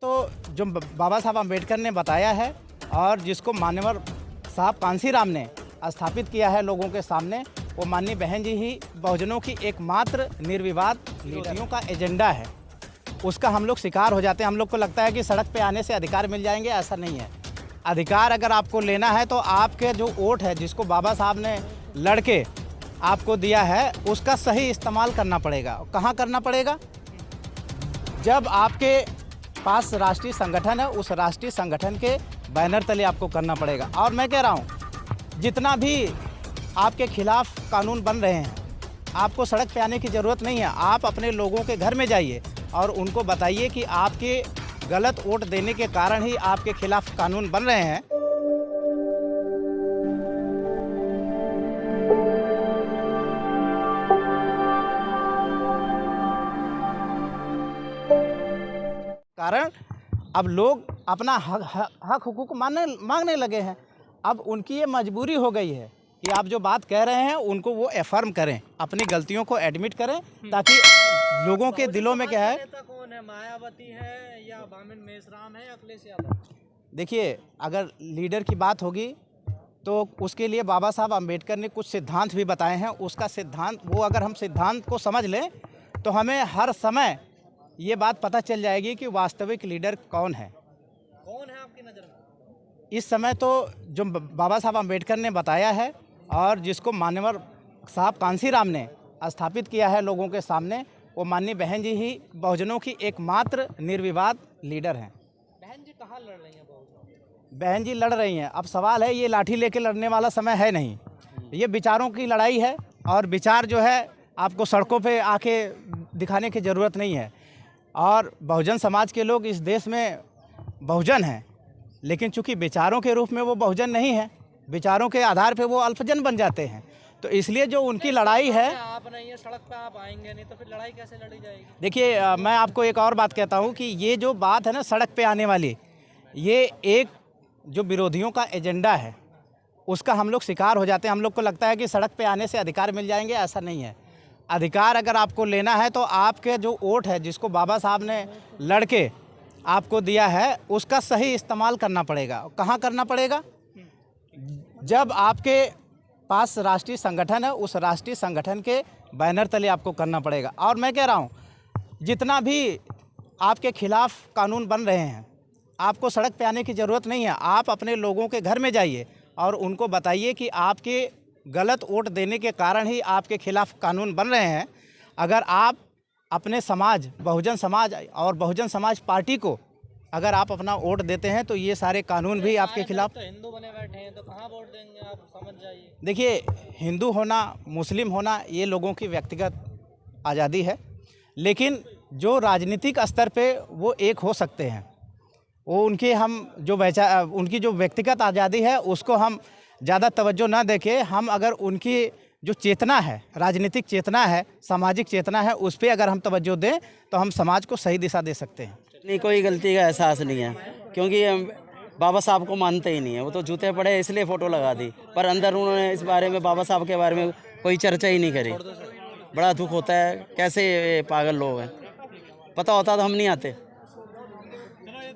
तो जो बाबा साहब अम्बेडकर ने बताया है और जिसको मान्यवर साहब कांसीराम ने स्थापित किया है लोगों के सामने, वो माननीय बहन जी ही बहुजनों की एकमात्र निर्विवाद विरोधियों का एजेंडा है। उसका हम लोग शिकार हो जाते हैं। हम लोग को लगता है कि सड़क पे आने से अधिकार मिल जाएंगे, ऐसा नहीं है। अधिकार अगर आपको लेना है तो आपके जो वोट है, जिसको बाबा साहब ने लड़के आपको दिया है, उसका सही इस्तेमाल करना पड़ेगा। कहाँ करना पड़ेगा? जब आपके पास राष्ट्रीय संगठन है, उस राष्ट्रीय संगठन के बैनर तले आपको करना पड़ेगा। और मैं कह रहा हूँ, जितना भी आपके खिलाफ कानून बन रहे हैं, आपको सड़क पे आने की ज़रूरत नहीं है। आप अपने लोगों के घर में जाइए और उनको बताइए कि आपके गलत वोट देने के कारण ही आपके खिलाफ कानून बन रहे हैं। कारण अब लोग अपना हक हुकूक मांगने लगे हैं। अब उनकी ये मजबूरी हो गई है कि आप जो बात कह रहे हैं उनको वो एफर्म करें, अपनी गलतियों को एडमिट करें, ताकि लोगों के दिलों में क्या है। कौन है, मायावती है या बामन मेश्राम है या अखिलेश यादव? देखिए, अगर लीडर की बात होगी तो उसके लिए बाबा साहब अम्बेडकर ने कुछ सिद्धांत भी बताए हैं। उसका सिद्धांत, वो अगर हम सिद्धांत को समझ लें तो हमें हर समय ये बात पता चल जाएगी कि वास्तविक लीडर कौन है। कौन है आपकी नज़र में? इस समय तो जो बाबा साहब अम्बेडकर ने बताया है और जिसको मान्यवर साहब कांसीराम ने स्थापित किया है लोगों के सामने, वो माननीय बहन जी ही बहुजनों की एकमात्र निर्विवाद लीडर हैं। बहन जी कहाँ लड़ रही हैं? बहुजन बहन जी लड़ रही हैं। अब सवाल है, ये लाठी लेके लड़ने वाला समय है नहीं, ये विचारों की लड़ाई है। और विचार जो है आपको सड़कों पे आके दिखाने की ज़रूरत नहीं है। और बहुजन समाज के लोग इस देश में बहुजन हैं, लेकिन चूंकि विचारों के रूप में वो बहुजन नहीं है, विचारों के आधार पे वो अल्पजन बन जाते हैं। तो इसलिए जो उनकी लड़ाई है, आप नहीं है, सड़क पे आप आएंगे नहीं तो फिर लड़ाई कैसे लड़ी जाएगी? देखिए, मैं आपको एक और बात कहता हूँ कि ये जो बात है ना सड़क पे आने वाली, ये एक जो विरोधियों का एजेंडा है, उसका हम लोग शिकार हो जाते हैं। हम लोग को लगता है कि सड़क पे आने से अधिकार मिल जाएंगे, ऐसा नहीं है। अधिकार अगर आपको लेना है तो आपके जो वोट है, जिसको बाबा साहब ने लड़के आपको दिया है, उसका सही इस्तेमाल करना पड़ेगा। कहाँ करना पड़ेगा? जब आपके पास राष्ट्रीय संगठन है, उस राष्ट्रीय संगठन के बैनर तले आपको करना पड़ेगा। और मैं कह रहा हूँ, जितना भी आपके खिलाफ कानून बन रहे हैं, आपको सड़क पे आने की ज़रूरत नहीं है। आप अपने लोगों के घर में जाइए और उनको बताइए कि आपके गलत वोट देने के कारण ही आपके खिलाफ कानून बन रहे हैं। अगर आप अपने समाज, बहुजन समाज और बहुजन समाज पार्टी को अगर आप अपना वोट देते हैं तो ये सारे कानून भी आपके खिलाफ। तो हिंदू बने बैठे हैं तो कहाँ वोट देंगे? आप समझ जाइए। देखिए, हिंदू होना, मुस्लिम होना, ये लोगों की व्यक्तिगत आज़ादी है, लेकिन जो राजनीतिक स्तर पे वो एक हो सकते हैं, वो उनकी उनकी जो व्यक्तिगत आज़ादी है उसको हम ज़्यादा तवज्जो ना देके, हम अगर उनकी जो चेतना है, राजनीतिक चेतना है, सामाजिक चेतना है, उस पर अगर हम तवज्जो दें तो हम समाज को सही दिशा दे सकते हैं। नहीं, कोई गलती का एहसास नहीं है, क्योंकि बाबा साहब को मानते ही नहीं है। वो तो जूते पड़े इसलिए फ़ोटो लगा दी, पर अंदर उन्होंने इस बारे में, बाबा साहब के बारे में कोई चर्चा ही नहीं करी। बड़ा दुख होता है, कैसे ये पागल लोग हैं। पता होता तो हम नहीं आते।